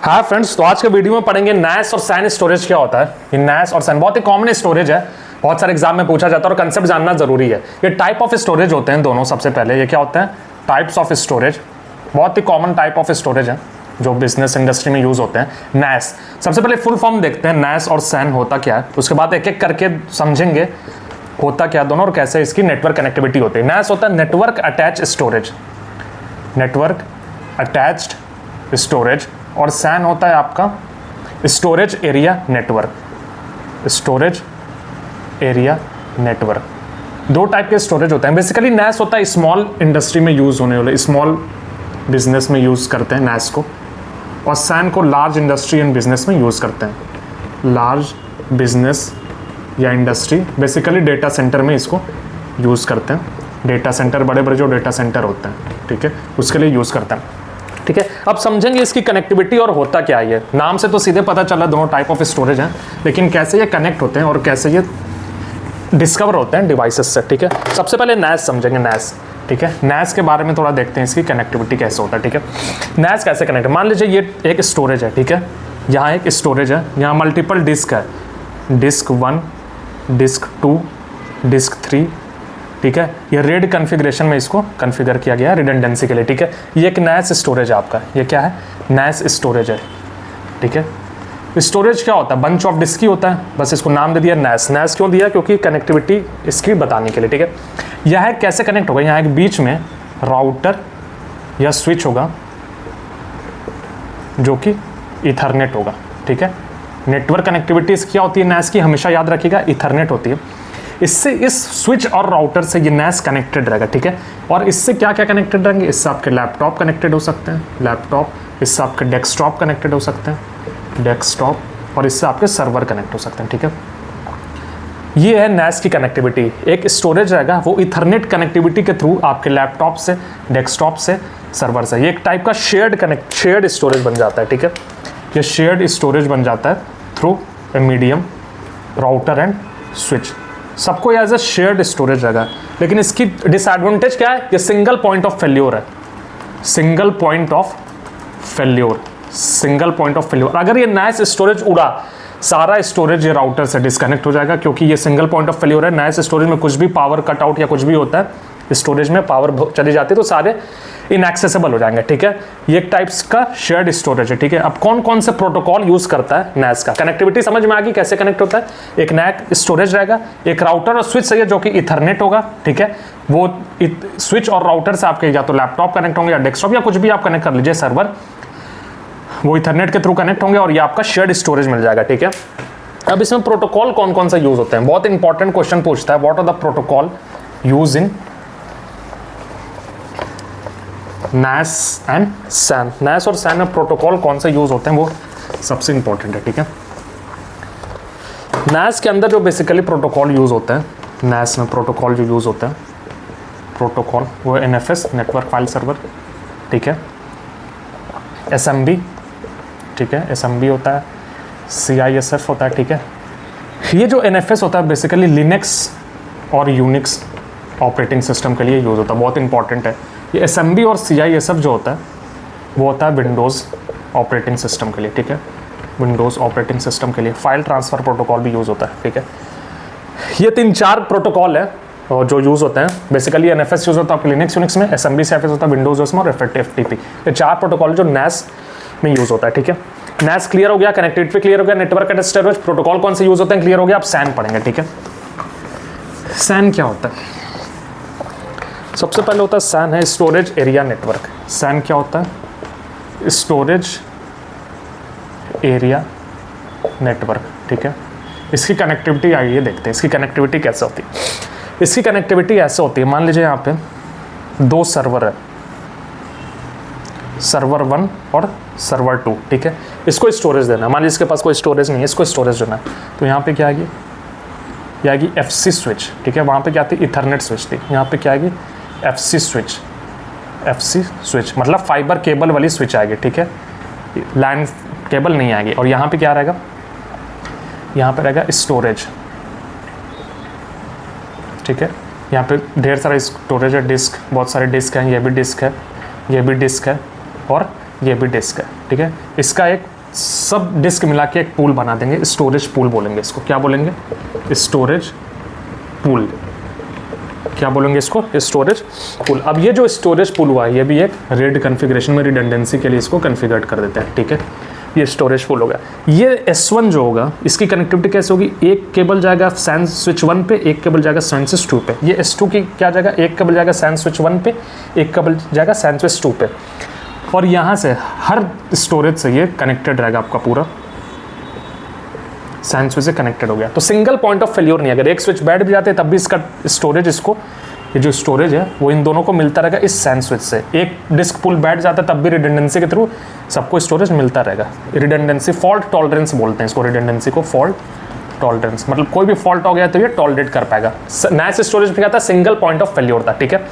हाँ फ्रेंड्स, तो आज के वीडियो में पढ़ेंगे NAS और SAN स्टोरेज क्या होता है। ये NAS और SAN बहुत ही कॉमन स्टोरेज है, बहुत सारे एग्जाम में पूछा जाता है और कंसेप्ट जानना जरूरी है। ये टाइप ऑफ स्टोरेज होते हैं दोनों। सबसे पहले ये क्या होते हैं? Types of storage. बहुत ही कॉमन टाइप ऑफ स्टोरेज है जो बिजनेस इंडस्ट्री में यूज होते हैं। NAS सबसे पहले फुल फॉर्म देखते हैं, NAS और SAN होता क्या है, उसके बाद एक एक करके समझेंगे होता क्या दोनों और कैसे इसकी नेटवर्क कनेक्टिविटी होती है। NAS होता है network attach storage, network attached storage, और SAN होता है आपका storage area network, storage area network. दो टाइप के स्टोरेज होते हैं। बेसिकली NAS होता है स्मॉल इंडस्ट्री में यूज होने वाले, स्मॉल बिजनेस में यूज करते हैं NAS को, और SAN को लार्ज इंडस्ट्री एंड बिजनेस में यूज करते हैं। लार्ज बिजनेस या इंडस्ट्री, बेसिकली डेटा सेंटर में इसको यूज करते हैं। डेटा सेंटर, बड़े बड़े जो डेटा सेंटर होते हैं, ठीक है, उसके लिए यूज करते हैं। ठीक है, अब समझेंगे इसकी कनेक्टिविटी और होता क्या है। नाम से तो सीधे पता चला दोनों टाइप ऑफ स्टोरेज हैं, लेकिन कैसे ये कनेक्ट होते हैं और कैसे ये डिस्कवर होते हैं डिवाइसेस से। ठीक है, सबसे पहले NAS समझेंगे। NAS, ठीक है, NAS के बारे में थोड़ा देखते हैं, इसकी कनेक्टिविटी कैसे होता है। ठीक है, NAS कैसे कनेक्ट, मान लीजिए ये एक स्टोरेज है, ठीक है, यहाँ एक स्टोरेज है, यहाँ मल्टीपल डिस्क है, डिस्क 1, डिस्क 2, डिस्क 3, ठीक है। ये रेड कॉन्फ़िगरेशन में इसको कॉन्फ़िगर किया गया है रिडंडेंसी के लिए। ठीक है, ये एक NAS स्टोरेज है आपका। ये क्या है? NAS स्टोरेज है। ठीक है, स्टोरेज क्या होता है? बंच ऑफ डिस्क ही होता है, बस इसको नाम दे दिया NAS। NAS क्यों दिया? क्योंकि कनेक्टिविटी इसकी बताने के लिए। ठीक है, यह कैसे कनेक्ट होगा? यहाँ एक बीच में राउटर या स्विच होगा जो कि ईथरनेट होगा। ठीक है, नेटवर्क कनेक्टिविटी क्या होती है NAS की? हमेशा याद रखिएगा, ईथरनेट होती है। इससे, इस स्विच और राउटर से ये NAS कनेक्टेड रहेगा। ठीक है, और इससे क्या क्या कनेक्टेड रहेंगे? इससे आपके लैपटॉप कनेक्टेड हो सकते हैं, लैपटॉप, इससे आपके डेस्कटॉप कनेक्टेड हो सकते हैं, डेस्कटॉप, और इससे आपके सर्वर कनेक्ट हो सकते हैं। ठीक है, ये है NAS की कनेक्टिविटी। एक स्टोरेज रहेगा, वो इथरनेट कनेक्टिविटी के थ्रू आपके लैपटॉप से, डेस्कटॉप से, सर्वर से, ये एक टाइप का शेयर्ड स्टोरेज बन जाता है। ठीक है, ये शेयर्ड स्टोरेज बन जाता है through a medium router and switch. सबको एज ए शेयर्ड स्टोरेज रहेगा, लेकिन इसकी डिसएडवांटेज क्या है? ये सिंगल पॉइंट ऑफ फेल्योर है, single point of failure, single point of failure. अगर ये NAS स्टोरेज उड़ा, सारा स्टोरेज ये राउटर से डिस्कनेक्ट हो जाएगा, क्योंकि ये सिंगल पॉइंट ऑफ फेल्योर है। NAS स्टोरेज में कुछ भी पावर कट आउट या कुछ भी होता है, स्टोरेज में पावर चली जाती है तो सारे इनएक्सेसिबल हो जाएंगे। ठीक है, ये एक टाइप्स का शेयर्ड स्टोरेज है। ठीक है, अब कौन कौन से प्रोटोकॉल यूज करता है NAS का? कनेक्टिविटी समझ में आ गई कैसे कनेक्ट होता है? एक NAS स्टोरेज रहेगा, एक राउटर और स्विच चाहिए जो कि इथरनेट होगा। ठीक है, वो स्विच और राउटर से आपके या तो लैपटॉप कनेक्ट होंगे या डेस्कटॉप या कुछ भी आप कनेक्ट कर लीजिए, सर्वर, वो इथरनेट के थ्रू कनेक्ट होंगे और ये आपका शेयर्ड स्टोरेज मिल जाएगा। ठीक है, अब इसमें प्रोटोकॉल कौन कौन सा यूज होते हैं? बहुत इंपॉर्टेंट क्वेश्चन पूछता है, what are the protocol use in NAS and SAN। NAS और SAN में प्रोटोकॉल कौन से यूज होते हैं, वो सबसे इंपॉर्टेंट है। ठीक है, NAS के अंदर जो बेसिकली प्रोटोकॉल यूज होते हैं, NAS में प्रोटोकॉल जो यूज होते हैं, प्रोटोकॉल वो NFS, नेटवर्क फाइल सर्वर, ठीक है, SMB, ठीक है, SMB होता है, CISF होता है। ठीक है, ये जो NFS होता है बेसिकली लिनक्स और यूनिक्स ऑपरेटिंग सिस्टम के लिए यूज होता है, बहुत इंपॉर्टेंट है। ये SMB और CISF जो होता है वो होता है विंडोज़ ऑपरेटिंग सिस्टम के लिए। ठीक है, विंडोज़ ऑपरेटिंग सिस्टम के लिए फाइल ट्रांसफ़र प्रोटोकॉल भी यूज़ होता है। ठीक है, ये 3-4 प्रोटोकॉल है और जो यूज़ होते हैं। बेसिकली NFS यूज़ होता है आपके लिनक्स यूनिक्स में, SMB CISF होता है विंडोज़ OS में, और FTP। ये 4 प्रोटोकॉल जो NAS में यूज़ होता है। ठीक है, NAS क्लियर हो गया, कनेक्टिविटी क्लियर हो गया, नेटवर्क एंड स्टोरेज प्रोटोकॉल कौन से यूज़ होते हैं क्लियर हो गया। अब SAN पढ़ेंगे। ठीक है, SAN क्या होता है? सबसे पहले होता है SAN है स्टोरेज एरिया नेटवर्क। SAN क्या होता है? Storage area network. ठीक है, इसकी कनेक्टिविटी आइए देखते हैं, इसकी कनेक्टिविटी कैसे होती है। इसकी कनेक्टिविटी ऐसे होती है, मान लीजिए यहाँ पे 2 सर्वर है, सर्वर 1 और सर्वर 2। ठीक है, इसको स्टोरेज देना है, मान लीजिए इसके पास कोई स्टोरेज नहीं है, इसको स्टोरेज देना है, तो यहाँ पे क्या आएगी? ये आएगी FC स्विच। ठीक है, वहाँ पे क्या थी? इथरनेट स्विच थी, यहाँ पे क्या आएगी? FC switch. FC स्विच मतलब फाइबर केबल वाली स्विच आएगी। ठीक है, लैंड केबल नहीं आएगी। और यहाँ पे क्या रहेगा? यहाँ पे रहेगा स्टोरेज। ठीक है, यहाँ पे ढेर सारा स्टोरेज है, डिस्क, बहुत सारे डिस्क हैं, ये भी डिस्क है, ये भी डिस्क है, और ये भी डिस्क है, ठीक है। इसका एक सब डिस्क मिला के एक पूल बना देंगे, स्टोरेज पूल बोलेंगे इसको। क्या बोलेंगे? Storage pool. क्या बोलेंगे इसको? Storage pool. अब ये जो स्टोरेज पूल हुआ है ये भी एक रेड कॉन्फ़िगरेशन में रिडंडेंसी के लिए इसको कॉन्फ़िगर कर देते हैं, ठीक है। ये स्टोरेज पूल हो गया। ये S1 जो होगा इसकी कनेक्टिविटी कैसे होगी? एक केबल जाएगा SAN स्विच 1 पे, एक केबल जाएगा SAN स्विच 2 पे। ये S2 की क्या जाएगा? एक केबल जाएगा SAN स्विच 1 पे, एक केबल जाएगा SAN स्विच 2 पे। और यहाँ से हर स्टोरेज से ये कनेक्टेड रहेगा आपका पूरा SAN स्विच से कनेक्टेड हो गया। तो सिंगल पॉइंट ऑफ फेल्योर नहीं। अगर एक स्विच बैठ भी जाते तब भी इसका स्टोरेज, इसको ये जो स्टोरेज है वो इन दोनों को मिलता रहेगा इस SAN स्विच से। एक डिस्क पुल बैठ जाता है तब भी रिडंडेंसी के थ्रू सबको स्टोरेज मिलता रहेगा। रिडंडेंसी, फॉल्ट टॉलरेंस बोलते हैं इसको, रिडंडेंसी को फॉल्ट टॉलरेंस। मतलब कोई भी फॉल्ट हो गया तो ये टॉलरेट कर पाएगा। NAS स्टोरेज में क्या था? सिंगल पॉइंट ऑफ फेल्योर था, ठीक है।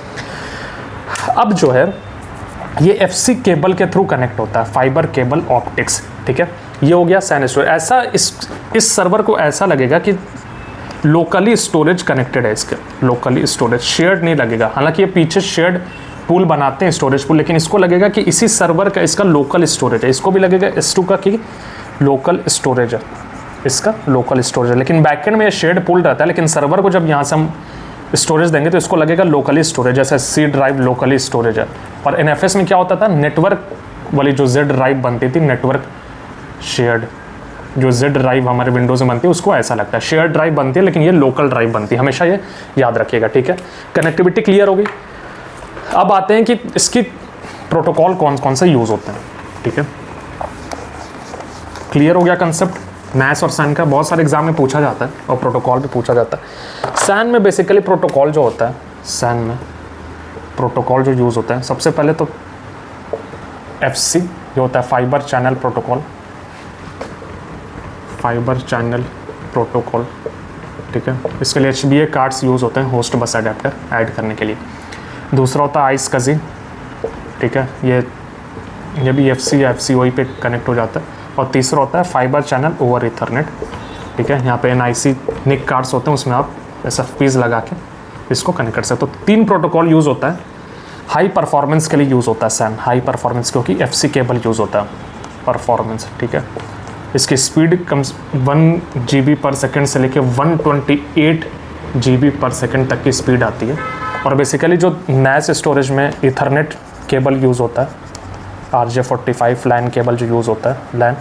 अब जो है ये FC केबल के थ्रू कनेक्ट होता है, फाइबर केबल ऑप्टिक्स, ठीक है। ये हो गया SAN स्टोरेज। ऐसा इस सर्वर को ऐसा लगेगा कि लोकली स्टोरेज कनेक्टेड है इसके, लोकली स्टोरेज, शेयर्ड नहीं लगेगा। हालांकि ये पीछे शेयर्ड पूल बनाते हैं स्टोरेज पूल, लेकिन इसको लगेगा कि इसी सर्वर का इसका लोकल स्टोरेज है। इसको भी लगेगा S2 का कि लोकल स्टोरेज है, इसका लोकल स्टोरेज है। लेकिन बैकएंड में ये शेयर्ड पूल रहता है, लेकिन सर्वर को जब यहाँ से हम स्टोरेज देंगे तो इसको लगेगा लोकली स्टोरेज, जैसे C ड्राइव लोकली स्टोरेज है। और NFS में क्या होता था? नेटवर्क वाली जो Z ड्राइव बनती थी, नेटवर्क शेयर्ड, जो Z ड्राइव हमारे विंडोज में बनती है उसको ऐसा लगता है, शेयर ड्राइव बनती है, लेकिन ये लोकल ड्राइव बनती है। हमेशा ये याद रखिएगा, ठीक है। कनेक्टिविटी क्लियर हो गई। अब आते हैं कि इसकी प्रोटोकॉल कौन कौन से यूज़ होते हैं, ठीक है। क्लियर हो गया कंसेप्ट NAS और SAN का। बहुत सारे एग्जाम में पूछा जाता है और प्रोटोकॉल भी पूछा जाता है। SAN में बेसिकली प्रोटोकॉल जो होता है, SAN में प्रोटोकॉल जो यूज़ होता है, सबसे पहले तो FC जो होता है, fibre channel protocol, fibre channel protocol, ठीक है। इसके लिए HBA कार्ड्स यूज़ होते हैं, होस्ट बस अडेप्टर ऐड करने के लिए। दूसरा होता है iSCSI, ठीक है। ये भी FC या FCOE पे कनेक्ट हो जाता है। और तीसरा होता है फाइबर चैनल ओवर ईथरनेट, ठीक है। यहाँ पे NIC NIC कार्ड्स होते हैं, उसमें आप SFPs लगा के इसको कनेक्ट कर सकते हो। तो 3 प्रोटोकॉल यूज़ होता है। हाई परफॉर्मेंस के लिए यूज़ होता है SAN, हाई परफॉर्मेंस, क्योंकि FC केबल यूज़ होता है परफॉर्मेंस, ठीक है। इसकी स्पीड कम 1 GB पर सेकेंड से लेके 128 GB पर सेकेंड तक की स्पीड आती है। और बेसिकली जो NAS स्टोरेज में ईथरनेट केबल यूज़ होता है, RJ45 लैन केबल जो यूज़ होता है लैन,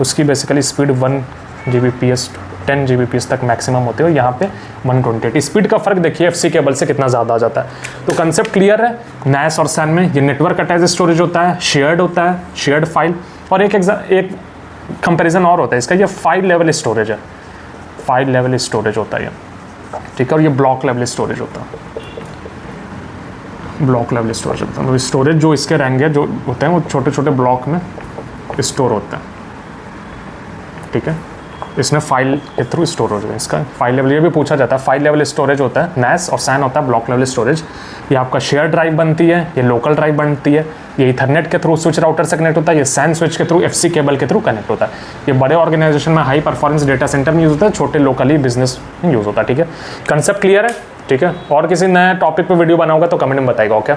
उसकी बेसिकली स्पीड 1 Gbps 10 Gbps तक मैक्सिमम होती है। और यहाँ पे 128। स्पीड का फ़र्क देखिए FC केबल से कितना ज़्यादा आ जाता है। तो कंसेप्ट क्लियर है। NAS और SAN में ये नेटवर्क अटैच स्टोरेज होता है, शेयर्ड होता है, शेयर्ड फाइल। और एक कंपैरिजन और होता है इसका, ये फाइल लेवल स्टोरेज है, फाइल लेवल स्टोरेज होता है ये, ठीक है। और ये ब्लॉक लेवल स्टोरेज होता है, ब्लॉक लेवल स्टोरेज होता है। तो स्टोरेज जो इसके रहेंगे जो होते हैं वो छोटे छोटे ब्लॉक में स्टोर होते हैं, ठीक है। इसमें फाइल के थ्रू स्टोर हो जाए। इसका फाइल लेवल ये भी पूछा जाता है। फाइल लेवल स्टोरेज होता है NAS और SAN होता है ब्लॉक लेवल स्टोरेज। ये आपका शेयर ड्राइव बनती है, ये लोकल ड्राइव बनती है, ये ईथरनेट के थ्रू स्विच राउटर से कनेक्ट होता है, ये SAN स्विच के थ्रू FC केबल के थ्रू कनेक्ट होता है। ये बड़े ऑर्गेनाइजेशन में हाई परफॉर्मेंस डेटा सेंटर में यूज़ होता है, छोटे लोकली बिजनेस में यूज़ होता है, ठीक है। कंसेप्ट क्लियर है, ठीक है। और किसी नए टॉपिक पर वीडियो बनाओगे तो कमेंट में बताएगा, ओके।